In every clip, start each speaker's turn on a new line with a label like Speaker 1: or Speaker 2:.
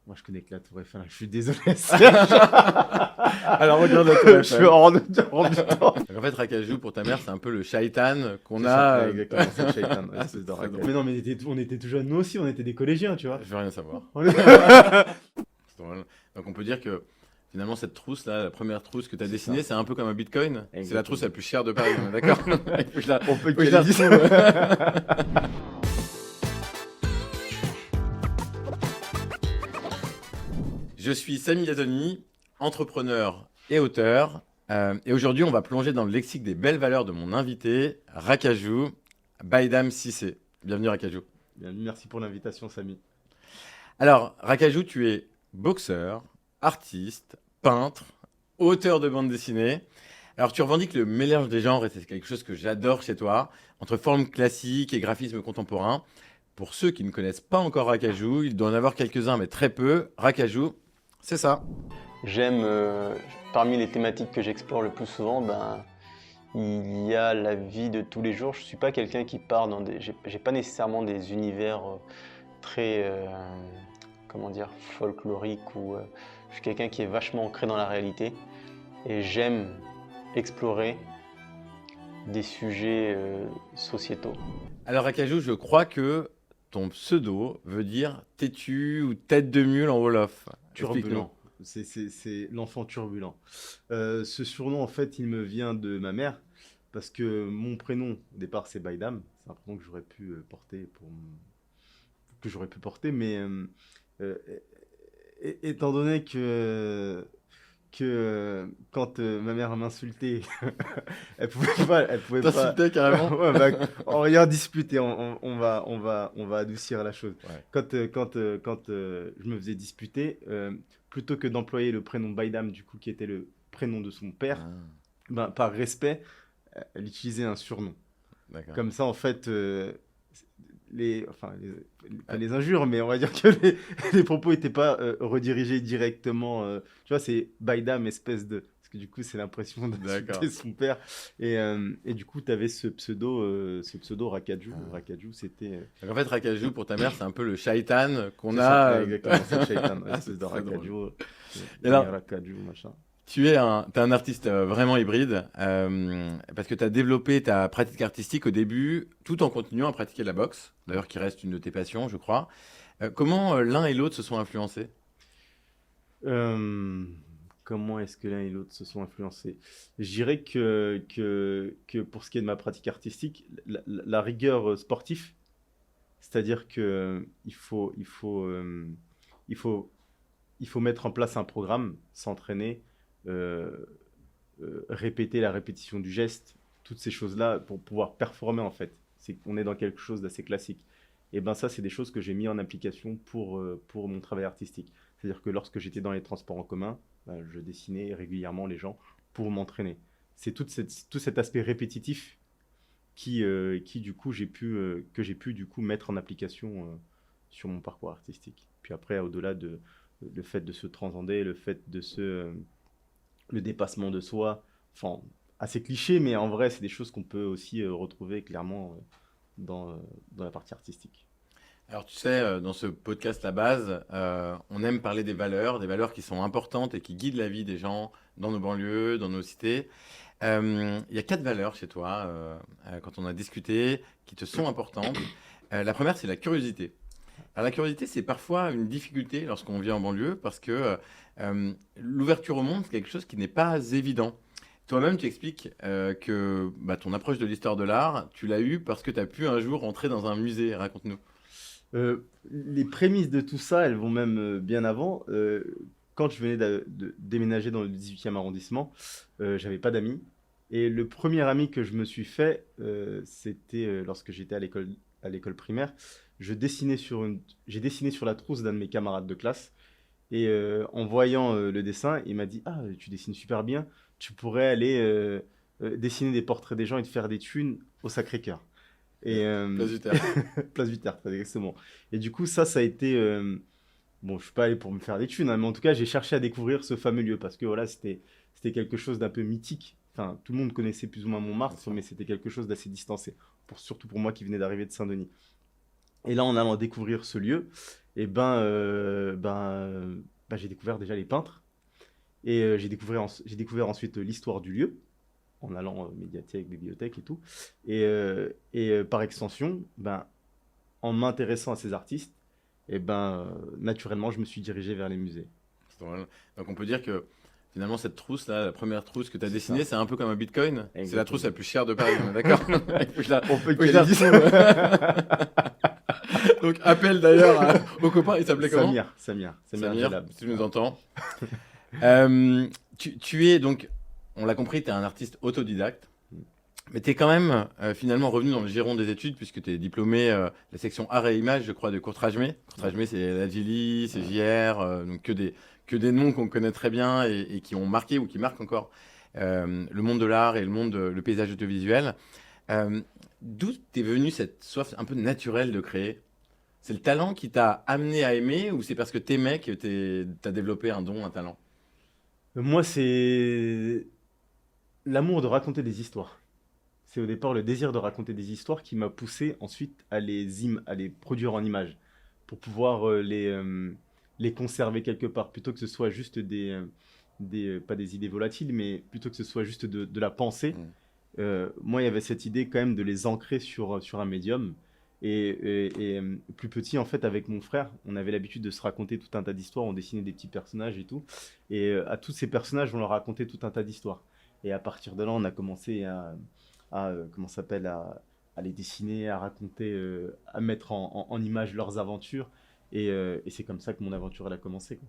Speaker 1: Moi, je connais que la Tour Eiffel. Je suis désolé.
Speaker 2: Alors regarde la Tour
Speaker 1: Je suis
Speaker 2: Eiffel.
Speaker 1: hors du temps.
Speaker 2: Donc, en fait, Rakajou, pour ta mère, c'est un peu le shaitan qu'on
Speaker 1: C'est
Speaker 2: a.
Speaker 1: ça, ouais, exactement. C'est le shaitan,
Speaker 2: Ah,
Speaker 1: espèce de
Speaker 2: c'est très
Speaker 1: racaille.
Speaker 2: drôle.
Speaker 1: Mais non, mais on était tout jeunes. Nous aussi, on était des collégiens, tu vois.
Speaker 2: Je veux rien savoir.
Speaker 1: On est-
Speaker 2: C'est drôle. Donc on peut dire que finalement, cette trousse-là, la première trousse que tu as
Speaker 1: C'est
Speaker 2: dessinée,
Speaker 1: ça.
Speaker 2: c'est un peu comme un bitcoin. C'est la
Speaker 1: Exactement.
Speaker 2: trousse la plus chère de Paris, on est d'accord? Il faut que je la-
Speaker 1: On peut
Speaker 2: faut que je la
Speaker 1: qualifier.
Speaker 2: retrouve. Je suis Samy Yazoni, entrepreneur et auteur. Et aujourd'hui, on va plonger dans le lexique des belles valeurs de mon invité, Rakajou, Baïdam Cissé. Bienvenue, Rakajou.
Speaker 1: Bienvenue, merci pour l'invitation, Samy.
Speaker 2: Alors, Rakajou, tu es boxeur, artiste, peintre, auteur de bande dessinée. Alors, tu revendiques le mélange des genres et c'est quelque chose que j'adore chez toi, entre forme classique et graphisme contemporain. Pour ceux qui ne connaissent pas encore Rakajou, il doit en avoir quelques-uns, mais très peu. Rakajou, c'est ça.
Speaker 3: J'aime, parmi les thématiques que j'explore le plus souvent, il y a la vie de tous les jours. Je ne suis pas quelqu'un qui part dans des... J'ai pas nécessairement des univers très, comment dire, folkloriques ou... je suis quelqu'un qui est vachement ancré dans la réalité et j'aime explorer des sujets sociétaux.
Speaker 2: Alors, Rakajou, je crois que ton pseudo veut dire têtu ou tête de mule en Wolof. Explique-nous.
Speaker 1: Turbulent. C'est l'enfant turbulent. Ce surnom, en fait, il me vient de ma mère parce que mon prénom, au départ, c'est Baïdam. C'est un prénom que j'aurais pu porter mais étant donné que quand ma mère m'insultait, elle pouvait pas.
Speaker 2: T'insultais carrément.
Speaker 1: Ouais, on va y en disputer, on va adoucir la chose.
Speaker 2: Ouais.
Speaker 1: Quand je me faisais disputer, plutôt que d'employer le prénom Baïdam, du coup, qui était le prénom de son père,
Speaker 2: Ah,
Speaker 1: par respect, elle utilisait un surnom.
Speaker 2: d'accord.
Speaker 1: Comme ça, en fait, pas les injures, mais on va dire que les propos n'étaient pas redirigés directement. Tu vois, c'est Baïdam, espèce de. Parce que du coup, c'est l'impression
Speaker 2: D'accord.
Speaker 1: d'insulter son père. Et du coup, tu avais ce pseudo Rakajou.
Speaker 2: Ah.
Speaker 1: Rakajou, c'était.
Speaker 2: Donc, en fait, Rakajou, pour ta mère, c'est un peu le shaitan qu'on
Speaker 1: C'est
Speaker 2: a.
Speaker 1: ça, ouais, exactement, c'est le shaitan,
Speaker 2: Ah,
Speaker 1: espèce
Speaker 2: c'est
Speaker 1: de
Speaker 2: très drôle.
Speaker 1: Rakajou.
Speaker 2: Et alors-
Speaker 1: Rakajou, machin.
Speaker 2: T'es un artiste vraiment hybride parce que tu as développé ta pratique artistique au début tout en continuant à pratiquer la boxe, d'ailleurs qui reste une de tes passions, je crois. Comment l'un et l'autre se sont influencés?
Speaker 1: Comment est-ce que l'un et l'autre se sont influencés? Je dirais que pour ce qui est de ma pratique artistique, la rigueur sportive, c'est-à-dire que il faut mettre en place un programme, s'entraîner, euh, répéter la répétition du geste, toutes ces choses-là pour pouvoir performer en fait. On est dans quelque chose d'assez classique. Et ben ça, c'est des choses que j'ai mis en application pour mon travail artistique. C'est-à-dire que lorsque j'étais dans les transports en commun, je dessinais régulièrement les gens pour m'entraîner. C'est tout cet aspect répétitif qui du coup, que j'ai pu du coup mettre en application sur mon parcours artistique. Puis après, au-delà de le fait de se transcender, le dépassement de soi, enfin, assez cliché, mais en vrai, c'est des choses qu'on peut aussi retrouver clairement dans la partie artistique.
Speaker 2: Alors tu sais, dans ce podcast à base, on aime parler des valeurs qui sont importantes et qui guident la vie des gens dans nos banlieues, dans nos cités. Il y a 4 valeurs chez toi, quand on a discuté, qui te sont importantes. La première, c'est la curiosité. Alors la curiosité, c'est parfois une difficulté lorsqu'on vit en banlieue parce que l'ouverture au monde, c'est quelque chose qui n'est pas évident. Toi-même, tu expliques que ton approche de l'histoire de l'art, tu l'as eue parce que tu as pu un jour entrer dans un musée. Raconte-nous.
Speaker 1: Les prémices de tout ça, elles vont même bien avant. Quand je venais de déménager dans le 18e arrondissement, j'avais pas d'amis. Et le premier ami que je me suis fait, c'était lorsque j'étais à l'école primaire. J'ai dessiné sur la trousse d'un de mes camarades de classe. Et en voyant le dessin, il m'a dit: «Ah, tu dessines super bien, tu pourrais aller dessiner des portraits des gens et te faire des thunes au Sacré-Cœur.» Et
Speaker 2: Place du Terre.
Speaker 1: Place du Tertre, exactement. Et du coup, ça a été. Bon, je suis pas allé pour me faire des thunes, hein, mais en tout cas, j'ai cherché à découvrir ce fameux lieu parce que voilà, c'était quelque chose d'un peu mythique. Enfin, tout le monde connaissait plus ou moins
Speaker 2: Bien
Speaker 1: Montmartre,
Speaker 2: sûr.
Speaker 1: mais c'était quelque chose d'assez distancé, surtout pour moi qui venais d'arriver de Saint-Denis. Et là, en allant découvrir ce lieu, et j'ai découvert déjà les peintres. Et j'ai découvert ensuite l'histoire du lieu, en allant médiathèque, bibliothèque et tout. Et par extension, en m'intéressant à ces artistes, naturellement, je me suis dirigé vers les musées.
Speaker 2: C'est drôle. Donc on peut dire que finalement cette trousse là, la première trousse que tu as
Speaker 1: C'est
Speaker 2: dessinée,
Speaker 1: ça.
Speaker 2: c'est un peu comme un Bitcoin. C'est la
Speaker 1: Exactement.
Speaker 2: trousse la plus chère de Paris, on est d'accord? Il faut que je la-
Speaker 1: On peut
Speaker 2: faut que je la
Speaker 1: qualifier
Speaker 2: retrouve. Donc appel d'ailleurs au copain, il s'appelait comment?
Speaker 1: Samir
Speaker 2: Samir,
Speaker 1: Gelab.
Speaker 2: si tu nous entends. Tu es donc, on l'a compris, tu es un artiste autodidacte. Mais tu es quand même finalement revenu dans le giron des études puisque tu es diplômé la section art et image, je crois, de Courtrajmé. Courtrajmé, c'est la Gilly, c'est JR, donc que des noms qu'on connaît très bien et qui ont marqué ou qui marquent encore le monde de l'art et le paysage audiovisuel. D'où t'es venu cette soif un peu naturelle de créer? C'est le talent qui t'a amené à aimer ou c'est parce que t'aimais que t'as développé un don, un talent?
Speaker 1: Moi, c'est l'amour de raconter des histoires. C'est au départ le désir de raconter des histoires qui m'a poussé ensuite à les produire en images pour pouvoir les conserver quelque part, plutôt que ce soit juste pas des idées volatiles, mais plutôt que ce soit juste de la pensée.
Speaker 2: Mm.
Speaker 1: Moi, il y avait cette idée quand même de les ancrer sur un médium. Plus petit, en fait, avec mon frère, on avait l'habitude de se raconter tout un tas d'histoires, on dessinait des petits personnages et tout. Et à tous ces personnages, on leur racontait tout un tas d'histoires. Et à partir de là, on a commencé comment ça s'appelle, à les dessiner, à raconter, à mettre en image leurs aventures. Et c'est comme ça que mon aventure elle a commencé, quoi.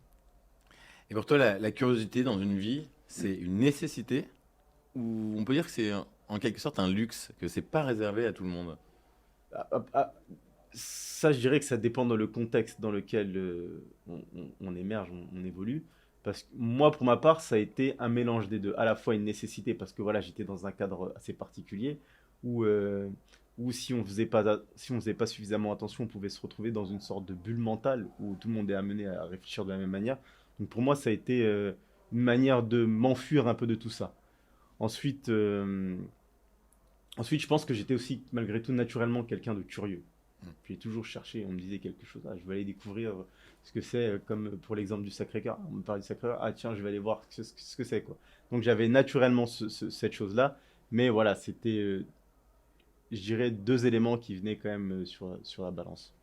Speaker 2: Et pour toi, la curiosité dans une vie, c'est une nécessité ou on peut dire que c'est en quelque sorte un luxe, que c'est pas réservé à tout le monde?
Speaker 1: Ça, je dirais que ça dépend dans le contexte dans lequel on émerge, on évolue. Parce que moi, pour ma part, ça a été un mélange des deux. À la fois une nécessité, parce que voilà, j'étais dans un cadre assez particulier, où, où si on faisait pas suffisamment attention, on pouvait se retrouver dans une sorte de bulle mentale, où tout le monde est amené à réfléchir de la même manière. Donc pour moi, ça a été une manière de m'enfuir un peu de tout ça. Ensuite, Ensuite, je pense que j'étais aussi, malgré tout, naturellement quelqu'un de curieux. J'ai toujours cherché, on me disait quelque chose, je vais aller découvrir ce que c'est, comme pour l'exemple du Sacré-Cœur. On me parle du Sacré-Cœur, tiens, je vais aller voir ce que c'est, quoi. Donc j'avais naturellement cette chose-là, mais voilà, c'était, je dirais, deux éléments qui venaient quand même sur la balance.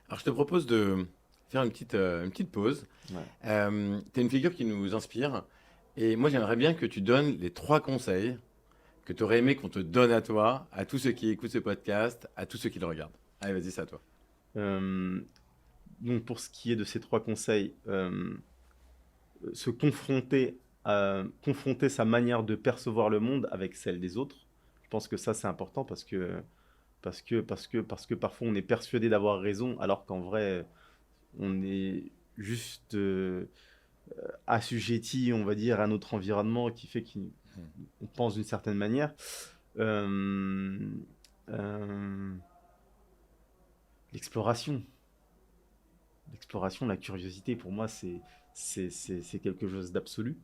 Speaker 2: Alors je te propose de faire une petite pause.
Speaker 1: Ouais.
Speaker 2: Tu es une figure qui nous inspire et moi j'aimerais bien que tu donnes les 3 conseils que tu aurais aimé qu'on te donne à toi, à tous ceux qui écoutent ce podcast, à tous ceux qui le regardent. Allez, vas-y, c'est à toi.
Speaker 1: Euh, donc pour ce qui est de ces trois conseils, se confronter confronter sa manière de percevoir le monde avec celle des autres. Je pense que ça c'est important parce que parfois on est persuadé d'avoir raison alors qu'en vrai on est juste assujetti, on va dire, à notre environnement qui fait qu'on pense d'une certaine manière. Euh, euh, l'exploration. L'exploration, la curiosité, pour moi, c'est quelque chose d'absolu.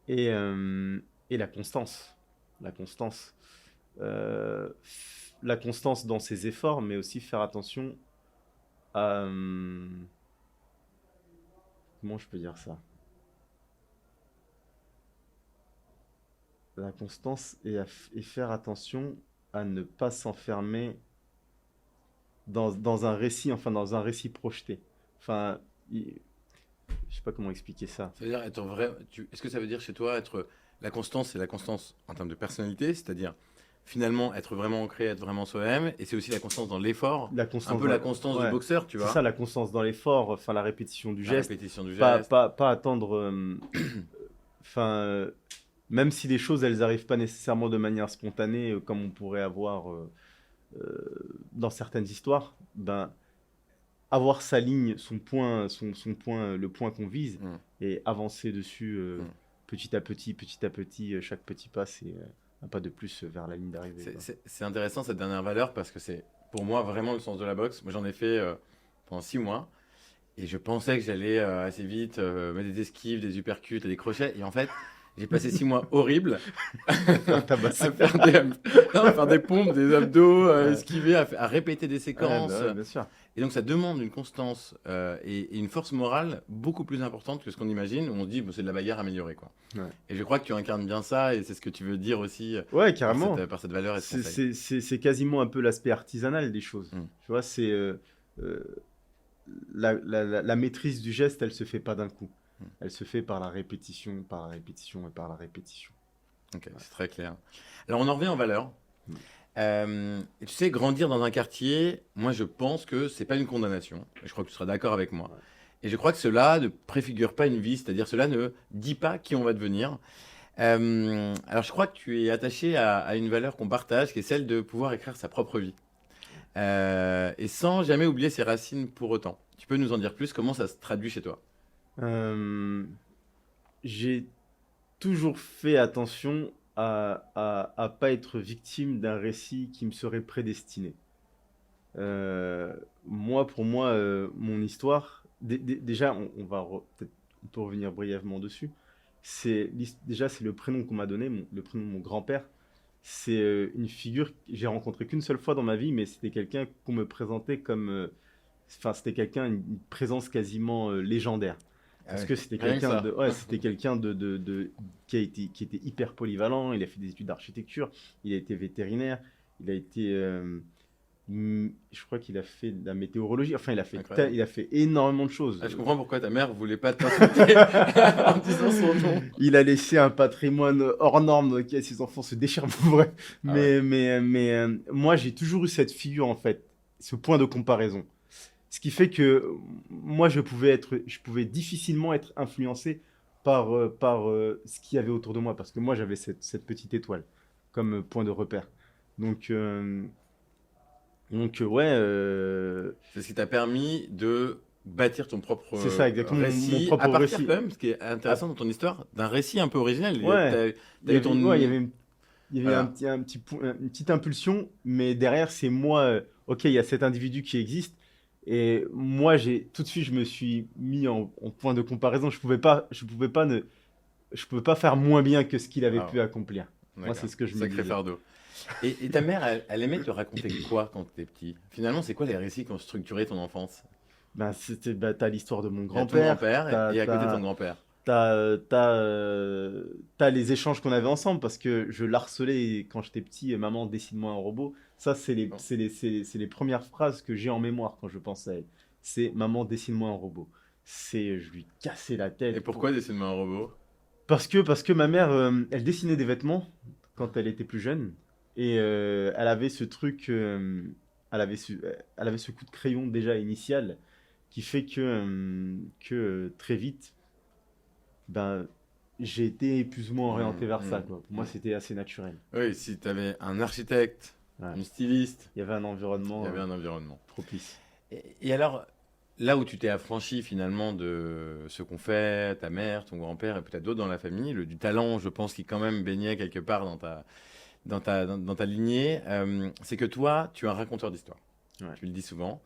Speaker 1: Et la constance. La constance. Euh, la constance dans ses efforts, mais aussi faire attention à... comment je peux dire ça? La constance et faire attention à ne pas s'enfermer dans un récit, enfin dans un récit projeté. Enfin, je sais pas comment expliquer ça.
Speaker 2: Ça veut dire être vrai. Est-ce que ça veut dire chez toi être la constance, c'est la constance en termes de personnalité, c'est-à-dire finalement être vraiment ancré, être vraiment soi-même, et c'est aussi la constance dans l'effort,
Speaker 1: La
Speaker 2: un
Speaker 1: constance
Speaker 2: peu la constance du
Speaker 1: ouais.
Speaker 2: boxeur, tu
Speaker 1: C'est
Speaker 2: vois,
Speaker 1: ça, la constance dans l'effort, enfin la répétition du
Speaker 2: la
Speaker 1: geste.
Speaker 2: répétition du geste.
Speaker 1: Pas attendre. Enfin, même si les choses, elles arrivent pas nécessairement de manière spontanée, comme on pourrait avoir dans certaines histoires, ben, avoir sa ligne, son point, le point qu'on vise,
Speaker 2: Mm.
Speaker 1: et avancer dessus
Speaker 2: Mm.
Speaker 1: petit à petit, chaque petit pas, c'est un pas de plus vers la ligne d'arrivée, quoi.
Speaker 2: C'est intéressant cette dernière valeur parce que c'est pour moi vraiment le sens de la boxe. Moi j'en ai fait pendant 6 mois et je pensais que j'allais assez vite mettre des esquives, des uppercuts et des crochets. Et en fait, J'ai passé 6 mois horribles
Speaker 1: Tabassé.
Speaker 2: à faire des pompes, des abdos,
Speaker 1: Ouais.
Speaker 2: esquiver, à répéter des
Speaker 1: Ouais,
Speaker 2: séquences.
Speaker 1: bah ouais, bien sûr.
Speaker 2: Et donc, ça demande une constance et une force morale beaucoup plus importante que ce qu'on imagine, où on se dit, bon, c'est de la bagarre améliorée, quoi.
Speaker 1: Ouais.
Speaker 2: Et je crois que tu incarnes bien ça, et c'est ce que tu veux dire aussi
Speaker 1: Ouais,
Speaker 2: par
Speaker 1: carrément.
Speaker 2: par cette valeur et ce conseil.
Speaker 1: C'est quasiment un peu l'aspect artisanal des choses.
Speaker 2: Mm.
Speaker 1: Tu vois, c'est euh, la maîtrise du geste, elle se fait pas d'un coup.
Speaker 2: Mm.
Speaker 1: Elle se fait par la répétition, par la répétition et par la répétition.
Speaker 2: Ok, c'est très clair. Alors, on en revient aux valeurs.
Speaker 1: Mm.
Speaker 2: Et tu sais, grandir dans un quartier, moi, je pense que c'est pas une condamnation. Et je crois que tu seras d'accord avec moi.
Speaker 1: Ouais.
Speaker 2: Et je crois que cela ne préfigure pas une vie, c'est-à-dire cela ne dit pas qui on va devenir. Alors, je crois que tu es attaché à une valeur qu'on partage, qui est celle de pouvoir écrire sa propre vie. Et sans jamais oublier ses racines pour autant. Tu peux nous en dire plus, comment ça se traduit chez toi?
Speaker 1: J'ai toujours fait attention à pas être victime d'un récit qui me serait prédestiné. Moi, pour moi, mon histoire, déjà, peut-être on peut revenir brièvement dessus. Déjà, c'est le prénom qu'on m'a donné, le prénom de mon grand-père. C'est une figure que j'ai rencontrée qu'une seule fois dans ma vie, mais c'était quelqu'un qu'on me présentait comme, enfin, c'était quelqu'un, une présence quasiment légendaire. Parce que c'était
Speaker 2: Rien que
Speaker 1: quelqu'un
Speaker 2: ça.
Speaker 1: de, ouais, c'était quelqu'un qui était hyper polyvalent. Il a fait des études d'architecture, il a été vétérinaire, il a été, je crois qu'il a fait de la météorologie. Enfin,
Speaker 2: Incroyable.
Speaker 1: il a fait énormément de choses.
Speaker 2: Ah, je comprends pourquoi ta mère voulait pas t'insulter en disant son nom.
Speaker 1: Il a laissé un patrimoine hors norme qui ses enfants se déchirent pour vrai.
Speaker 2: Ah ouais.
Speaker 1: Mais moi, j'ai toujours eu cette figure, en fait, ce point de comparaison. Ce qui fait que moi, je pouvais difficilement être influencé par ce qu'il y avait autour de moi, parce que moi, j'avais cette petite étoile comme point de repère. Donc, ouais,
Speaker 2: C'est ce qui t'a permis de bâtir ton propre
Speaker 1: c'est ça, exactement, mon
Speaker 2: récit,
Speaker 1: propre
Speaker 2: à partir
Speaker 1: récit.
Speaker 2: quand même, ce qui est intéressant dans ton histoire, d'un récit un peu original.
Speaker 1: Ouais,
Speaker 2: T'as eu ton...
Speaker 1: ouais, il y avait
Speaker 2: Voilà.
Speaker 1: une petite impulsion, mais derrière, c'est moi. Ok, il y a cet individu qui existe. Et moi, tout de suite, je me suis mis en point de comparaison. Je pouvais pas faire moins bien que ce qu'il avait
Speaker 2: Wow.
Speaker 1: pu accomplir. Moi,
Speaker 2: D'accord.
Speaker 1: c'est ce que je me
Speaker 2: Sacré
Speaker 1: disais.
Speaker 2: fardeau. Et ta mère, elle aimait te raconter quoi quand tu étais petit? Finalement, c'est quoi les récits qui ont structuré ton enfance?
Speaker 1: T'as l'histoire de mon
Speaker 2: Il y a ton
Speaker 1: grand-père.
Speaker 2: grand-père et à côté ton grand-père.
Speaker 1: T'as les échanges qu'on avait ensemble parce que je l'harcelais quand j'étais petit. Maman, dessine-moi un robot. Ça, c'est les premières phrases que j'ai en mémoire quand je pense à elle. C'est maman, dessine-moi un robot. Je lui cassais la tête.
Speaker 2: Et pourquoi dessine-moi un robot?
Speaker 1: Parce que ma mère, elle dessinait des vêtements quand elle était plus jeune. Et elle avait ce truc, elle avait ce coup de crayon déjà initial qui fait que très vite, ben, j'ai été plus ou moins orienté vers ça, quoi. Pour moi, c'était assez naturel.
Speaker 2: Oui, si tu avais un architecte,
Speaker 1: Ouais.
Speaker 2: une styliste,
Speaker 1: Il y avait un
Speaker 2: il
Speaker 1: environnement
Speaker 2: y avait un environnement.
Speaker 1: propice.
Speaker 2: Et alors, là où tu t'es affranchi finalement de ce qu'ont fait ta mère, ton grand-père et peut-être d'autres dans la famille, du talent, je pense, qui quand même baignait quelque part dans ta lignée, c'est que toi, tu es un raconteur d'histoire.
Speaker 1: Ouais.
Speaker 2: Tu le dis souvent.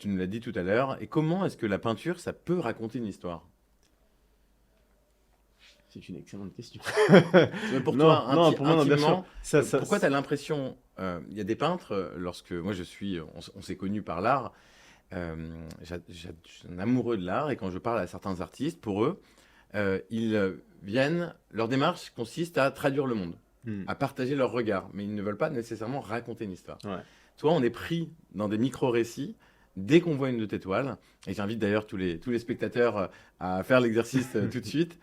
Speaker 2: Tu nous l'as dit tout à l'heure. Et comment est-ce que la peinture, ça peut raconter une histoire?
Speaker 1: C'est une excellente question.
Speaker 2: Mais pour
Speaker 1: Non,
Speaker 2: toi,
Speaker 1: non, pour moi, non, bien
Speaker 2: intimement,
Speaker 1: sûr.
Speaker 2: pourquoi tu as l'impression, il y a des peintres, lorsque moi on s'est connus par l'art, je suis un amoureux de l'art et quand je parle à certains artistes, pour eux, ils viennent, leur démarche consiste à traduire le monde,
Speaker 1: Hmm.
Speaker 2: à partager leur regard, mais ils ne veulent pas nécessairement raconter une histoire.
Speaker 1: Ouais.
Speaker 2: Toi, on est pris dans des micro-récits dès qu'on voit une de tes toiles, et j'invite d'ailleurs tous les spectateurs à faire l'exercice tout de suite.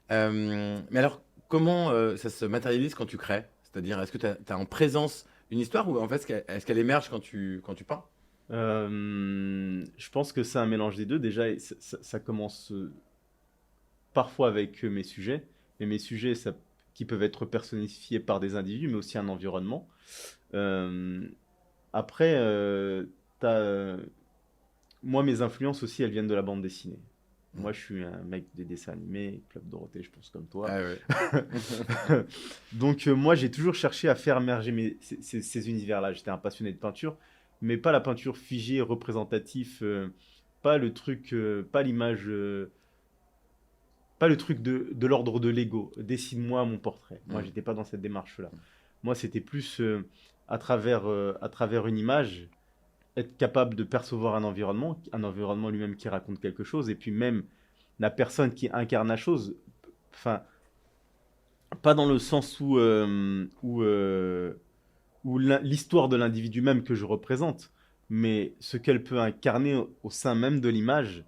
Speaker 2: Mais alors, comment ça se matérialise quand tu crées? C'est-à-dire, est-ce que tu as en présence une histoire ou en fait, est-ce qu'elle émerge quand tu peins?
Speaker 1: Je pense que c'est un mélange des deux. Déjà, ça commence parfois avec mes sujets, mais mes sujets qui peuvent être personnifiés par des individus, mais aussi un environnement. Euh, Après, moi, mes influences aussi, elles viennent de la bande dessinée. Moi, je suis un mec des dessins animés, Club Dorothée, je pense comme toi.
Speaker 2: Ah ouais.
Speaker 1: Donc, moi, j'ai toujours cherché à faire émerger ces univers-là. J'étais un passionné de peinture, mais pas la peinture figée, représentative, pas le truc, pas pas le truc de l'ordre de l'ego. Dessine-moi mon portrait. Moi, j'étais pas dans cette démarche-là. Moi, c'était plus à travers une image, être capable de percevoir un environnement lui-même qui raconte quelque chose, et puis même la personne qui incarne la chose. Enfin, pas dans le sens où l'histoire de l'individu même que je représente, mais ce qu'elle peut incarner au sein même de l'image.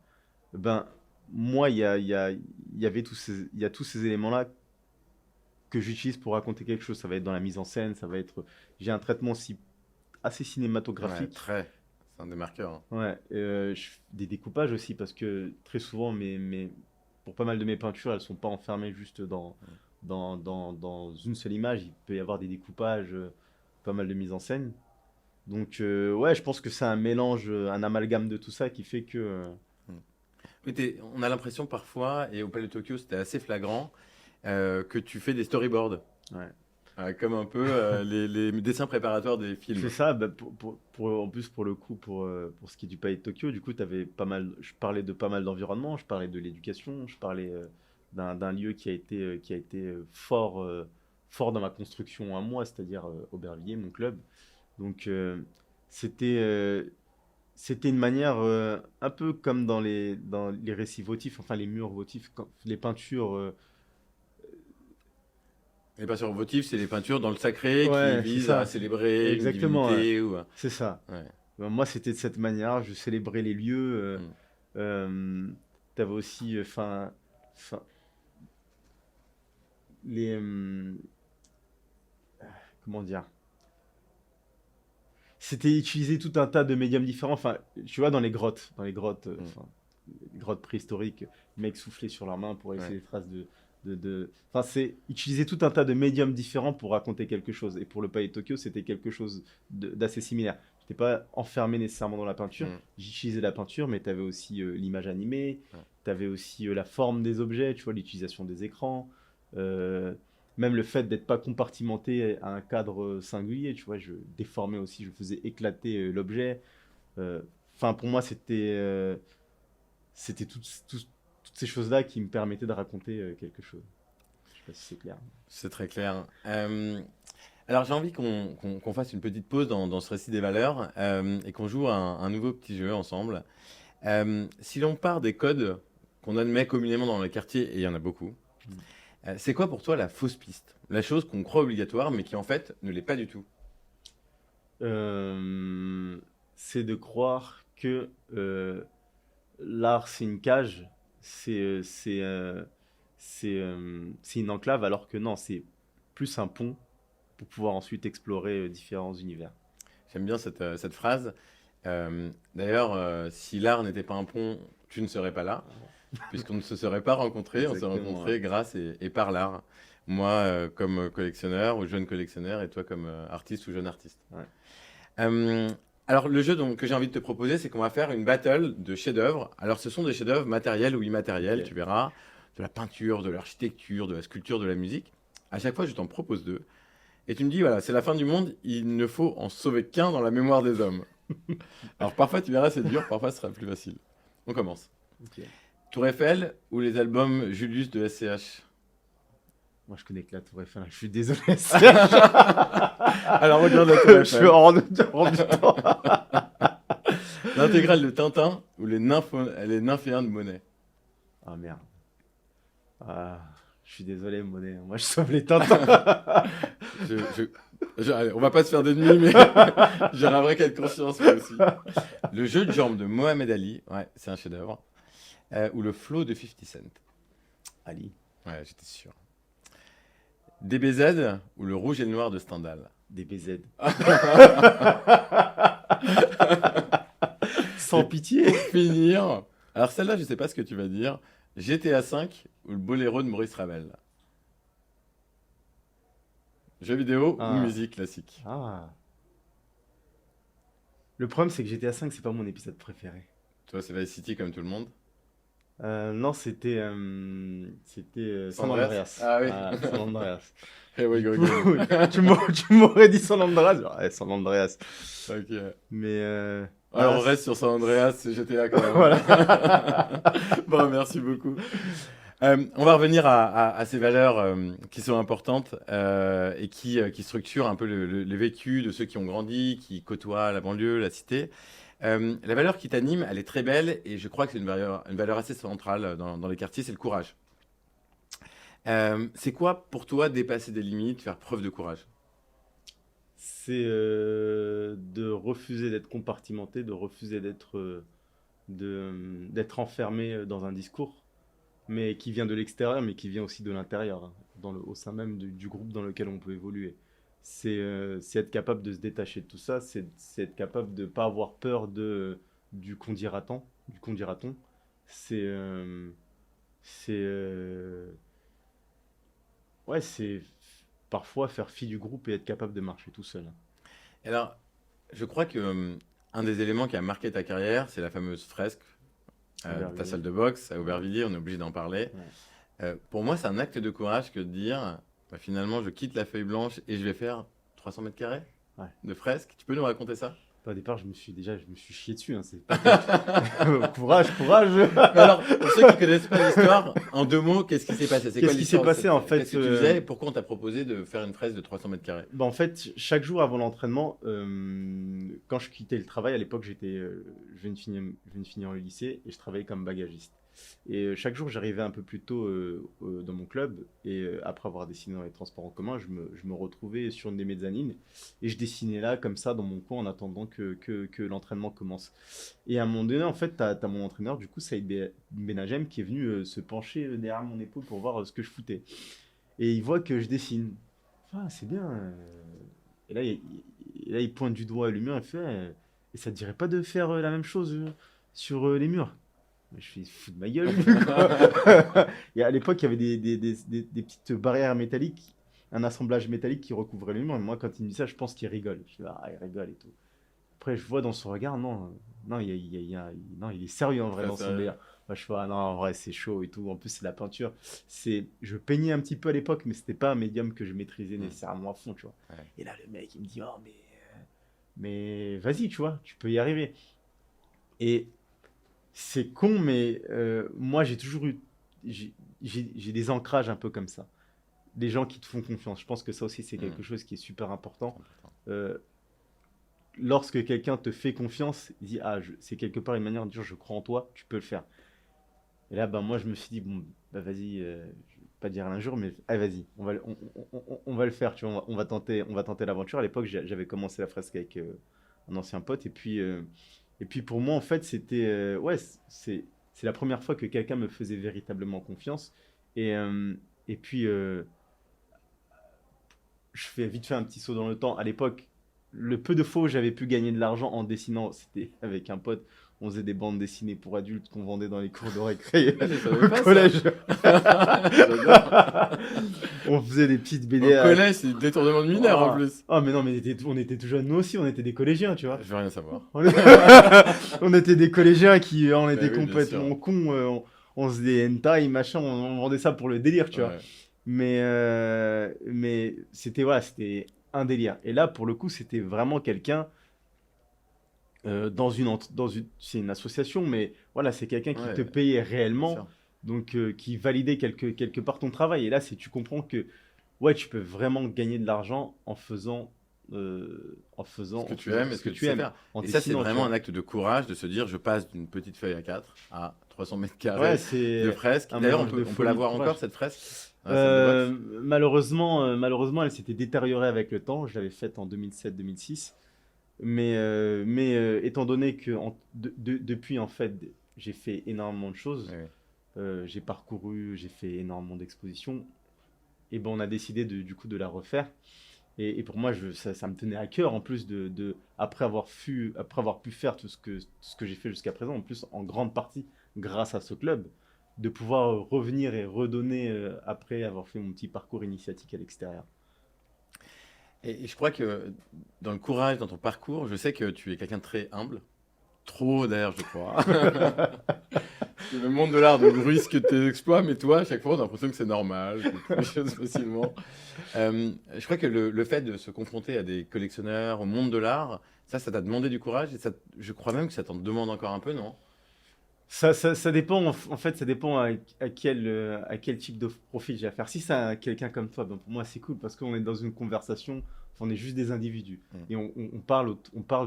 Speaker 1: Ben, moi, il y a tous ces éléments-là que j'utilise pour raconter quelque chose. Ça va être dans la mise en scène, ça va être... J'ai un traitement aussi assez cinématographique.
Speaker 2: Très. C'est un des marqueurs.
Speaker 1: Ouais, des découpages aussi, parce que très souvent, pour pas mal de mes peintures, elles sont pas enfermées juste dans une seule image. Il peut y avoir des découpages, pas mal de mise en scène. Donc, ouais, je pense que c'est un mélange, un amalgame de tout ça qui fait que...
Speaker 2: Oui, on a l'impression parfois, et au Palais de Tokyo, c'était assez flagrant, que tu fais des storyboards.
Speaker 1: Ouais.
Speaker 2: Comme un peu les dessins préparatoires des films.
Speaker 1: C'est ça, bah, en plus pour le coup, pour ce qui est du Palais de Tokyo, du coup, je parlais de pas mal d'environnement, je parlais de l'éducation, je parlais d'un lieu qui a été fort dans ma construction à moi, c'est-à-dire Aubervilliers, mon club. Donc c'était une manière un peu comme dans les récits votifs, enfin les murs votifs, les peintures.
Speaker 2: Les peintures votives, c'est les peintures dans le sacré
Speaker 1: Ouais,
Speaker 2: qui visent à célébrer
Speaker 1: exactement,
Speaker 2: une divinité. Ou...
Speaker 1: C'est ça.
Speaker 2: Ouais.
Speaker 1: Ben, moi, c'était de cette manière. Je célébrais les lieux. T'avais aussi, les, comment dire. C'était utiliser tout un tas de médiums différents. Enfin, tu vois, dans les grottes, les grottes préhistoriques, les mecs soufflaient sur leurs mains pour essayer des traces Enfin, c'est utiliser tout un tas de médiums différents pour raconter quelque chose. Et pour le Palais de Tokyo, c'était quelque chose d'assez similaire. Je n'étais pas enfermé nécessairement dans la peinture. J'utilisais la peinture, mais tu avais aussi l'image animée. Tu avais aussi la forme des objets, tu vois, l'utilisation des écrans. Même le fait d'être pas compartimenté à un cadre singulier, tu vois, je déformais aussi, je faisais éclater l'objet. Enfin, pour moi, c'était toutes ces choses-là qui me permettaient de raconter quelque chose. Je sais pas si c'est clair.
Speaker 2: C'est très clair. Alors, j'ai envie qu'on fasse une petite pause dans ce récit des valeurs et qu'on joue un nouveau petit jeu ensemble. Si l'on part des codes qu'on admet communément dans les quartiers, et il y en a beaucoup, c'est quoi pour toi la fausse piste? La chose qu'on croit obligatoire, mais qui en fait ne l'est pas du tout.
Speaker 1: C'est de croire que l'art, c'est une cage, c'est une enclave, alors que non, c'est plus un pont pour pouvoir ensuite explorer différents univers.
Speaker 2: J'aime bien cette phrase. D'ailleurs, si l'art n'était pas un pont, tu ne serais pas là, puisqu'on ne se serait pas rencontrés. On s'est rencontrés grâce et par l'art. Moi, comme collectionneur ou jeune collectionneur, et toi comme artiste ou jeune artiste.
Speaker 1: Ouais.
Speaker 2: Alors, le jeu que j'ai envie de te proposer, c'est qu'on va faire une battle de chefs-d'œuvre. Alors, ce sont des chefs-d'œuvre matériels ou immatériels, tu verras. De la peinture, de l'architecture, de la sculpture, de la musique. À chaque fois, je t'en propose 2. Et tu me dis, voilà, c'est la fin du monde, il ne faut en sauver qu'un dans la mémoire des hommes. Alors, parfois, tu verras, c'est dur, parfois, ce sera plus facile. On commence.
Speaker 1: Okay.
Speaker 2: Tour Eiffel ou les albums Julius de SCH?
Speaker 1: Moi, je connais que la Tour Eiffel. Je suis désolé.
Speaker 2: Alors, regarde la Tour Eiffel.
Speaker 1: Je suis hors du temps.
Speaker 2: L'intégrale de Tintin ou les nymphéens de Monet?
Speaker 1: Ah, merde. Je suis désolé, Monet. Moi, je sauve les Tintins.
Speaker 2: Allez, on va pas se faire d'ennemis, mais j'ai un vrai cas de conscience, moi aussi. Le jeu de jambes de Mohamed Ali, ouais, c'est un chef-d'œuvre. Ou le flow de 50 Cent?
Speaker 1: Ali.
Speaker 2: Ouais, j'étais sûr. DBZ ou le rouge et le noir de Stendhal?
Speaker 1: DBZ. Sans pitié.
Speaker 2: Pour finir, alors celle-là, je sais pas ce que tu vas dire. GTA V ou le boléro de Maurice Ravel? Jeux vidéo ou musique classique?
Speaker 1: Le problème, c'est que GTA V, c'est pas mon épisode préféré.
Speaker 2: Toi, c'est Vice City comme tout le monde?
Speaker 1: Non, c'était San Andreas.
Speaker 2: Ah oui.
Speaker 1: San Andreas.
Speaker 2: Here we go again.
Speaker 1: Tu m'aurais dit San Andreas. Ouais, San Andreas.
Speaker 2: Ok.
Speaker 1: Mais
Speaker 2: alors on reste sur San Andreas, j'étais là quand même.
Speaker 1: Voilà.
Speaker 2: Bon, merci beaucoup. On va revenir à ces valeurs qui sont importantes et qui structurent un peu le vécu de ceux qui ont grandi, qui côtoient la banlieue, la cité. La valeur qui t'anime, elle est très belle et je crois que c'est une valeur assez centrale dans les quartiers, c'est le courage. C'est quoi pour toi dépasser des limites, faire preuve de courage?
Speaker 1: C'est de refuser d'être compartimenté, de refuser d'être enfermé dans un discours, mais qui vient de l'extérieur, mais qui vient aussi de l'intérieur, hein, au sein même du groupe dans lequel on peut évoluer. C'est être capable de se détacher de tout ça, c'est être capable de ne pas avoir peur du qu'on dira-t-on, du qu'on dira-t-on. C'est c'est ouais, c'est parfois faire fi du groupe et être capable de marcher tout seul.
Speaker 2: Alors, je crois que un des éléments qui a marqué ta carrière, c'est la fameuse fresque de ta
Speaker 1: Aubervilliers.
Speaker 2: salle de boxe à Aubervilliers, on est obligé d'en parler.
Speaker 1: Ouais.
Speaker 2: Pour moi, c'est un acte de courage que de dire, bah, finalement, je quitte la feuille blanche et je vais faire 300 mètres carrés
Speaker 1: Ouais.
Speaker 2: de fresque. Tu peux nous raconter ça?
Speaker 1: Au départ, je me suis chié dessus, hein, c'est pas courage, courage.
Speaker 2: Mais alors, pour ceux qui connaissent pas l'histoire, en 2 mots, qu'est-ce qui s'est passé? C'est quoi
Speaker 1: Qu'est-ce qui s'est
Speaker 2: l'histoire de
Speaker 1: passé,
Speaker 2: cette
Speaker 1: en
Speaker 2: fresque?
Speaker 1: fait,
Speaker 2: Qu'est-ce que tu faisais et pourquoi on t'a proposé de faire une fresque de 300 mètres carrés?
Speaker 1: Bah, en fait, chaque jour avant l'entraînement, quand je quittais le travail, à l'époque, je viens de finir le lycée et je travaillais comme bagagiste. Et chaque jour, j'arrivais un peu plus tôt dans mon club et après avoir dessiné dans les transports en commun, je me retrouvais sur une des mezzanines et je dessinais là, comme ça, dans mon coin, en attendant que l'entraînement commence. Et à un moment donné, en fait, t'as mon entraîneur, du coup, Saïd Benagem, qui est venu se pencher derrière mon épaule pour voir ce que je foutais. Et il voit que je dessine. Ah, c'est bien. Et là, il pointe du doigt le mur et fait et ça te dirait pas de faire la même chose sur les murs? Je fais fou de ma gueule. Et à l'époque, il y avait des petites barrières métalliques, un assemblage métallique qui recouvrait le mur. Et moi, quand il me dit ça, je pense qu'il rigole. Je dis, ah, il rigole et tout. Après, je vois dans son regard, non, non, non, il est sérieux en vrai
Speaker 2: Très
Speaker 1: dans son
Speaker 2: sérieux.
Speaker 1: délire. Moi, je fais, ah non, en vrai, c'est chaud et tout. En plus, c'est la peinture. Je peignais un petit peu à l'époque, mais c'était pas un médium que je maîtrisais nécessairement à fond, tu vois.
Speaker 2: Ouais.
Speaker 1: Et là, le mec, il me dit, oh, mais vas-y, tu vois, tu peux y arriver. Et c'est con, mais moi, j'ai toujours eu, j'ai des ancrages un peu comme ça. Des gens qui te font confiance. Je pense que ça aussi, c'est quelque chose qui est super important. Euh, Lorsque quelqu'un te fait confiance, il dit, ah, c'est quelque part une manière de dire, je crois en toi, tu peux le faire. Et là, ben, moi, je me suis dit, bon, bah, vas-y, je vais pas dire l'injure, mais allez, vas-y, on va le faire, tu vois, on va tenter l'aventure. À l'époque, j'avais commencé la fresque avec un ancien pote, et puis pour moi, en fait, c'était, ouais, c'est la première fois que quelqu'un me faisait véritablement confiance. Et, euh, et puis, je fais vite fait un petit saut dans le temps. À l'époque, le peu de fois où j'avais pu gagner de l'argent en dessinant, c'était avec un pote. On faisait des bandes dessinées pour adultes qu'on vendait dans les cours de récré
Speaker 2: Je savais
Speaker 1: au
Speaker 2: pas ça.
Speaker 1: collège.
Speaker 2: J'adore.
Speaker 1: On faisait des petites
Speaker 2: Au
Speaker 1: BD.
Speaker 2: collège, c'est détournement de mineur en plus.
Speaker 1: Oh, mais non, mais on était tout jeunes, nous aussi, on était des collégiens, tu vois.
Speaker 2: Je veux rien savoir.
Speaker 1: On était des collégiens qui, on était
Speaker 2: oui, bien
Speaker 1: complètement
Speaker 2: sûr.
Speaker 1: cons. On faisait des hentai, machin, on vendait ça pour le délire, tu vois.
Speaker 2: Ouais.
Speaker 1: Mais c'était voilà, c'était un délire. Et là, pour le coup, c'était vraiment quelqu'un c'est une association, mais voilà, c'est quelqu'un qui te
Speaker 2: Ouais,
Speaker 1: payait
Speaker 2: bien
Speaker 1: réellement,
Speaker 2: sûr.
Speaker 1: donc qui validait quelque part ton travail. Et là, tu comprends que ouais, tu peux vraiment gagner de l'argent
Speaker 2: Ce que
Speaker 1: en
Speaker 2: tu
Speaker 1: faisant
Speaker 2: aimes et
Speaker 1: ce
Speaker 2: ce que
Speaker 1: que
Speaker 2: tu
Speaker 1: tu
Speaker 2: sais
Speaker 1: aimes,
Speaker 2: faire.
Speaker 1: en
Speaker 2: Et ça, c'est
Speaker 1: dessinant, tu
Speaker 2: vraiment
Speaker 1: vois.
Speaker 2: un acte de courage de se dire, je passe d'une petite feuille A4 à 300 mètres carrés
Speaker 1: Ouais,
Speaker 2: de
Speaker 1: c'est
Speaker 2: fresque.
Speaker 1: un
Speaker 2: D'ailleurs,
Speaker 1: mélange de
Speaker 2: on peut
Speaker 1: folie
Speaker 2: la
Speaker 1: et de
Speaker 2: voir
Speaker 1: courage.
Speaker 2: encore, cette fresque, dans la salle de boxe.
Speaker 1: Malheureusement, elle s'était détériorée avec le temps. Je l'avais faite en 2007-2006. Mais étant donné que depuis, en fait, j'ai fait énormément de choses,
Speaker 2: Ouais, ouais.
Speaker 1: j'ai fait énormément d'expositions, et ben on a décidé du coup de la refaire. Et pour moi, ça me tenait à cœur, en plus après avoir pu faire tout ce que j'ai fait jusqu'à présent, en plus en grande partie grâce à ce club, de pouvoir revenir et redonner après avoir fait mon petit parcours initiatique à l'extérieur.
Speaker 2: Et je crois que dans le courage, dans ton parcours, je sais que tu es quelqu'un de très humble. Trop d'ailleurs, je crois. C'est le monde de l'art de brusque tes exploits, mais toi, à chaque fois, on a l'impression que c'est normal, que tu fais les choses facilement. Je crois que le fait de se confronter à des collectionneurs, au monde de l'art, ça t'a demandé du courage et ça, je crois même que ça t'en demande encore un peu, non?
Speaker 1: Ça dépend, en fait, ça dépend à quel type de profil j'ai affaire. Si c'est à quelqu'un comme toi, ben pour moi, c'est cool parce qu'on est dans une conversation, on est juste des individus
Speaker 2: Mm.
Speaker 1: et on parle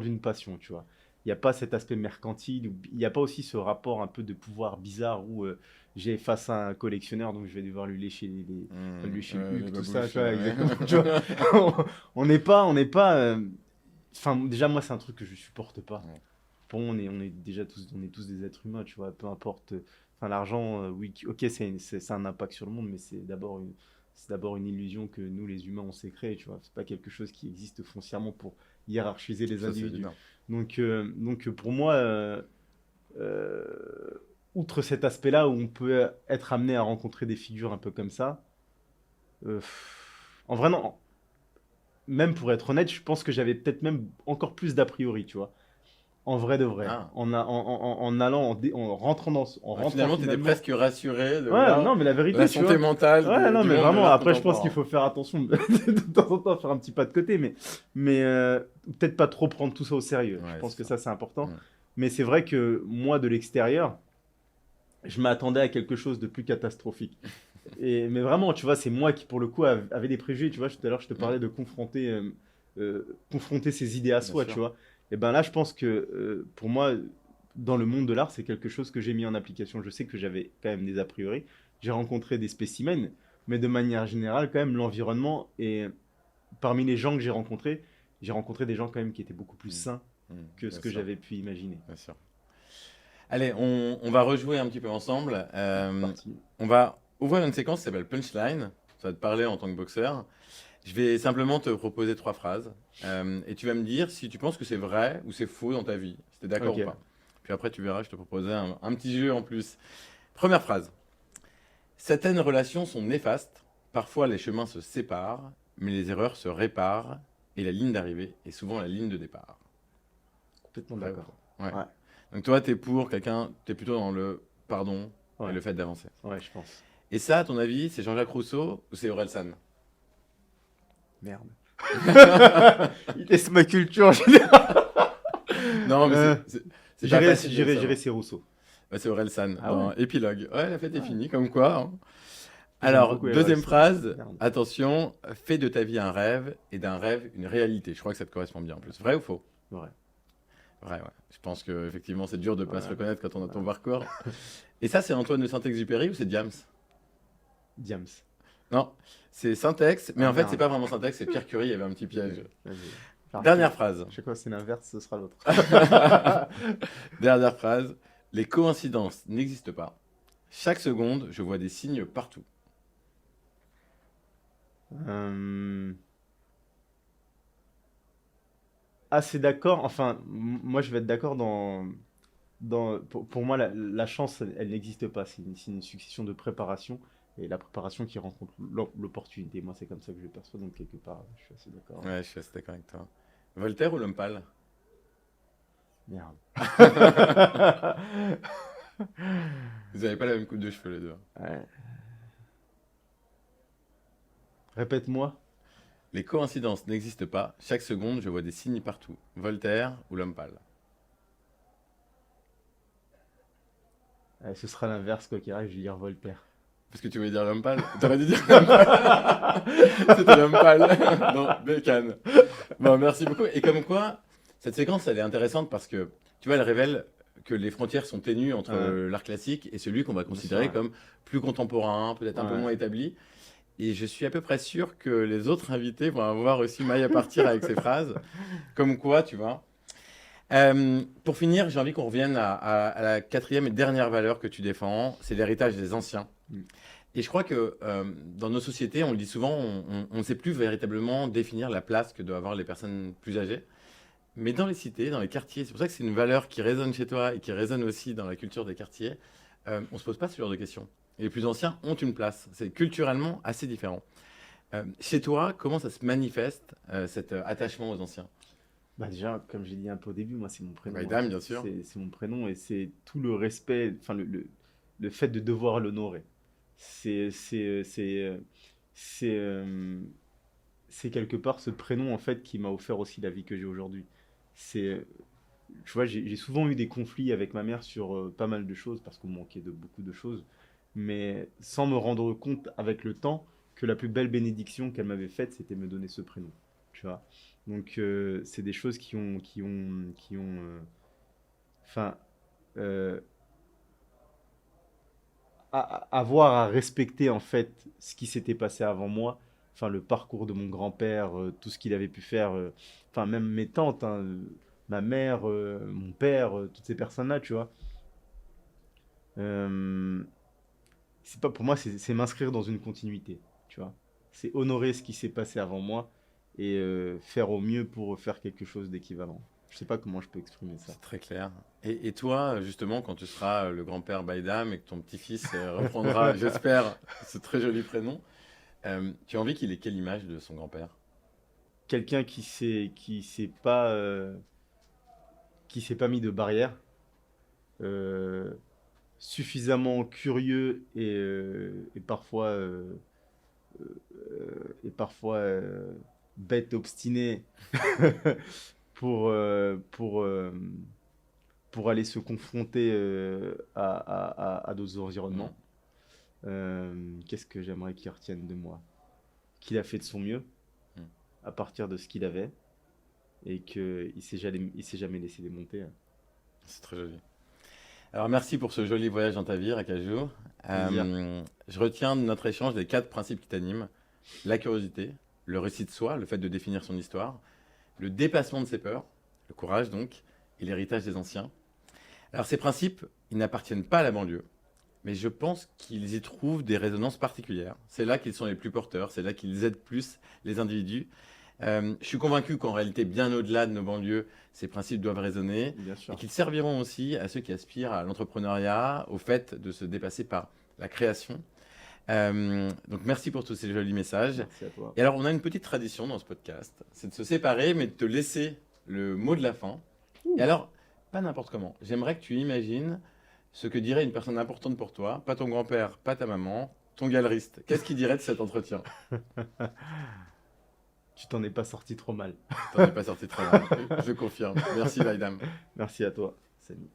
Speaker 1: d'une passion, tu vois. Il n'y a pas cet aspect mercantile, il n'y a pas aussi ce rapport un peu de pouvoir bizarre où j'ai face à un collectionneur, donc je vais devoir lui lécher enfin, lui lécher le
Speaker 2: Les
Speaker 1: Hulk, tout ça,
Speaker 2: babouches,
Speaker 1: tu vois,
Speaker 2: ouais.
Speaker 1: exactement, tu vois. On n'est pas, enfin, déjà, moi, c'est un truc que je supporte pas.
Speaker 2: Ouais.
Speaker 1: Pour moi, on est tous des êtres humains, tu vois, peu importe. Enfin, l'argent, oui, ok, c'est un impact sur le monde, mais c'est d'abord une illusion que nous, les humains, on s'est créé, tu vois. C'est pas quelque chose qui existe foncièrement pour hiérarchiser les
Speaker 2: Ça, c'est
Speaker 1: individus.
Speaker 2: évident.
Speaker 1: Donc pour moi, euh, outre cet aspect-là où on peut être amené à rencontrer des figures un peu comme ça, en vrai, non. Même pour être honnête, je pense que j'avais peut-être même encore plus d'a priori, tu vois. En vrai de vrai.
Speaker 2: Ah.
Speaker 1: En allant, en rentrant en
Speaker 2: Ouais,
Speaker 1: rentrant
Speaker 2: finalement, tu étais
Speaker 1: finalement.
Speaker 2: presque rassuré de
Speaker 1: Ouais,
Speaker 2: voir
Speaker 1: non, mais la
Speaker 2: la
Speaker 1: vérité, tu
Speaker 2: santé
Speaker 1: vois.
Speaker 2: mentale
Speaker 1: Ouais, non,
Speaker 2: du
Speaker 1: mais
Speaker 2: monde de
Speaker 1: vraiment,
Speaker 2: l'art
Speaker 1: après, je pense qu'il
Speaker 2: contemporain.
Speaker 1: faut faire attention de temps en temps, faire un petit pas de côté, mais peut-être pas trop prendre tout ça au sérieux. Je
Speaker 2: Ouais,
Speaker 1: pense
Speaker 2: c'est
Speaker 1: que
Speaker 2: ça.
Speaker 1: ça, c'est important.
Speaker 2: Mm.
Speaker 1: Mais c'est vrai que moi, de l'extérieur, je m'attendais à quelque chose de plus catastrophique. Mais vraiment, tu vois, c'est moi qui, pour le coup, avait des préjugés. Tu vois, tout à l'heure, je te
Speaker 2: Mm.
Speaker 1: parlais de confronter ses idées à
Speaker 2: Bien
Speaker 1: soi, tu
Speaker 2: sûr.
Speaker 1: vois. Et ben là, je pense que pour moi, dans le monde de l'art, c'est quelque chose que j'ai mis en application. Je sais que j'avais quand même des a priori. J'ai rencontré des spécimens, mais de manière générale, quand même, l'environnement et parmi les gens que j'ai rencontré des gens quand même qui étaient beaucoup plus
Speaker 2: Mm.
Speaker 1: sains
Speaker 2: Mm.
Speaker 1: que ce
Speaker 2: Bien
Speaker 1: que
Speaker 2: sûr.
Speaker 1: j'avais pu imaginer.
Speaker 2: Bien sûr. Allez, on va rejouer un petit peu ensemble.
Speaker 1: C'est parti.
Speaker 2: On va ouvrir une séquence qui s'appelle Punchline. Ça va te parler en tant que boxeur. Je vais simplement te proposer 3 phrases. Et tu vas me dire si tu penses que c'est vrai ou c'est faux dans ta vie. Si t'es d'accord
Speaker 1: Ok.
Speaker 2: ou pas. Puis après, tu verras, je te proposerai un petit jeu en plus. Première phrase. Certaines relations sont néfastes. Parfois, les chemins se séparent, mais les erreurs se réparent. Et la ligne d'arrivée est souvent la ligne de départ.
Speaker 1: Complètement
Speaker 2: Vrai ou
Speaker 1: d'accord.
Speaker 2: faux? Ouais.
Speaker 1: Ouais.
Speaker 2: Donc toi, t'es pour quelqu'un, t'es plutôt dans le pardon et
Speaker 1: Ouais.
Speaker 2: le fait d'avancer.
Speaker 1: Ouais, je pense.
Speaker 2: Et ça, à ton avis, c'est Jean-Jacques Rousseau ou c'est Orelsan?
Speaker 1: Merde. Il laisse ma culture.
Speaker 2: Non, mais
Speaker 1: Euh,
Speaker 2: c'est pas facile de le
Speaker 1: j'irai
Speaker 2: savoir.
Speaker 1: c'est Rousseau.
Speaker 2: Ouais, c'est Orelsan
Speaker 1: Ah ouais?
Speaker 2: dans Épilogue. Ouais, la fête est
Speaker 1: Ouais.
Speaker 2: finie, comme quoi, hein.
Speaker 1: J'aime
Speaker 2: Alors,
Speaker 1: beaucoup
Speaker 2: deuxième
Speaker 1: Orelsan.
Speaker 2: phrase,
Speaker 1: Merde.
Speaker 2: attention, fais de ta vie un rêve et d'un rêve une réalité. Je crois que ça te correspond bien en plus. Vrai ou faux?
Speaker 1: Ouais.
Speaker 2: Vrai, ouais. Je pense que effectivement, c'est dur de pas se
Speaker 1: Ouais.
Speaker 2: reconnaître quand on a ton
Speaker 1: Ouais.
Speaker 2: parcours. Et ça, c'est Antoine de Saint-Exupéry ou c'est Diams?
Speaker 1: Diams.
Speaker 2: Non, c'est Syntex, mais
Speaker 1: Ah
Speaker 2: en fait, c'est
Speaker 1: merde.
Speaker 2: pas vraiment Syntex, c'est Pierre Curie, il y avait un petit piège.
Speaker 1: Vas-y. Parfait.
Speaker 2: Dernière phrase.
Speaker 1: Je sais quoi, c'est l'inverse, ce sera l'autre.
Speaker 2: Dernière phrase. Les coïncidences n'existent pas. Chaque seconde, je vois des signes partout.
Speaker 1: Euh, Ah, c'est d'accord. Enfin, moi, je vais être d'accord pour moi, la chance, elle n'existe pas. C'est une succession de préparations. Et la préparation qui rencontre l'opportunité. Moi, c'est comme ça que je le perçois. Donc, quelque part, je suis assez d'accord.
Speaker 2: Ouais, je suis assez d'accord avec toi. Voltaire ou l'homme pâle?
Speaker 1: Merde.
Speaker 2: Vous avez pas la même coupe de cheveux les deux.
Speaker 1: Ouais. Répète-moi.
Speaker 2: Les coïncidences n'existent pas. Chaque seconde, je vois des signes partout. Voltaire ou l'homme pâle?
Speaker 1: Ce sera l'inverse, quoi qu'il arrive, je vais dire Voltaire.
Speaker 2: Parce que tu voulais dire l'homme pâle? T'aurais dû dire l'homme pâle. C'était l'homme pâle. Non, Bécane. Bon, merci beaucoup. Et comme quoi, cette séquence, elle est intéressante parce que, tu vois, elle révèle que les frontières sont ténues entre
Speaker 1: Ouais.
Speaker 2: l'art classique et celui qu'on va
Speaker 1: Bien
Speaker 2: considérer
Speaker 1: sûr.
Speaker 2: comme plus contemporain, peut-être un peu
Speaker 1: Ouais.
Speaker 2: moins établi. Et je suis à peu près sûr que les autres invités vont avoir aussi maille à partir avec ces phrases. Comme quoi, tu vois. Pour finir, j'ai envie qu'on revienne à la quatrième et dernière valeur que tu défends, c'est l'héritage des anciens.
Speaker 1: Mm.
Speaker 2: Et je crois que dans nos sociétés, on le dit souvent, on ne sait plus véritablement définir la place que doivent avoir les personnes plus âgées. Mais dans les cités, dans les quartiers, c'est pour ça que c'est une valeur qui résonne chez toi et qui résonne aussi dans la culture des quartiers. On ne se pose pas ce genre de questions. Et les plus anciens ont une place. C'est culturellement assez différent. Chez toi, comment ça se manifeste, cet attachement aux anciens?
Speaker 1: Bah déjà, comme j'ai dit un peu au début, moi c'est mon prénom.
Speaker 2: Gaïdam, bien sûr.
Speaker 1: C'est mon prénom et c'est tout le respect, enfin le fait de devoir l'honorer. C'est c'est c'est euh, c'est euh, c'est quelque part ce prénom en fait qui m'a offert aussi la vie que j'ai aujourd'hui. C'est tu vois, j'ai souvent eu des conflits avec ma mère sur pas mal de choses parce qu'on manquait de beaucoup de choses, mais sans me rendre compte avec le temps que la plus belle bénédiction qu'elle m'avait faite, c'était me donner ce prénom, tu vois. Donc, c'est des choses enfin, euh, avoir à respecter en fait ce qui s'était passé avant moi, enfin le parcours de mon grand-père, tout ce qu'il avait pu faire, enfin même mes tantes, hein, ma mère, mon père, toutes ces personnes-là, tu vois. Euh, c'est pas pour moi, c'est m'inscrire dans une continuité, tu vois. C'est honorer ce qui s'est passé avant moi et faire au mieux pour faire quelque chose d'équivalent. Je sais pas comment je peux exprimer ça.
Speaker 2: C'est très clair. Et toi, justement, quand tu seras le grand-père Baïdam et que ton petit-fils reprendra, j'espère, ce très joli prénom, tu as envie qu'il ait quelle image de son grand-père?
Speaker 1: Quelqu'un qui s'est pas mis de barrière, euh, suffisamment curieux et parfois bête obstiné pour, pour aller se confronter à d'autres
Speaker 2: Mhm.
Speaker 1: environnements. Qu'est-ce que j'aimerais qu'il retienne de moi? Qu'il a fait de son mieux
Speaker 2: Mhm.
Speaker 1: à partir de ce qu'il avait et qu'il il s'est jamais laissé démonter.
Speaker 2: C'est très joli. Alors, merci pour ce joli voyage dans ta vie, Rakajou.
Speaker 1: Plaisir.
Speaker 2: Je retiens de notre échange les 4 principes qui t'animent. La curiosité, le récit de soi, le fait de définir son histoire, le dépassement de ses peurs, le courage donc, et l'héritage des anciens. Alors ces principes, ils n'appartiennent pas à la banlieue, mais je pense qu'ils y trouvent des résonances particulières. C'est là qu'ils sont les plus porteurs, c'est là qu'ils aident plus les individus. Je suis convaincu qu'en réalité, bien au-delà de nos banlieues, ces principes doivent résonner
Speaker 1: Bien
Speaker 2: et
Speaker 1: sûr.
Speaker 2: qu'ils serviront aussi à ceux qui aspirent à l'entrepreneuriat, au fait de se dépasser par la création. Donc merci pour tous ces jolis messages.
Speaker 1: Merci à toi.
Speaker 2: Et alors, on a une petite tradition dans ce podcast, c'est de se séparer, mais de te laisser le mot de la fin. Et alors, pas n'importe comment. J'aimerais que tu imagines ce que dirait une personne importante pour toi, pas ton grand-père, pas ta maman, ton galeriste. Qu'est-ce qu'il dirait de cet entretien?
Speaker 1: Tu t'en es pas sorti trop mal.
Speaker 2: T'en es pas sorti très mal. Je confirme. Merci, Vaidam.
Speaker 1: Merci à toi. Salut.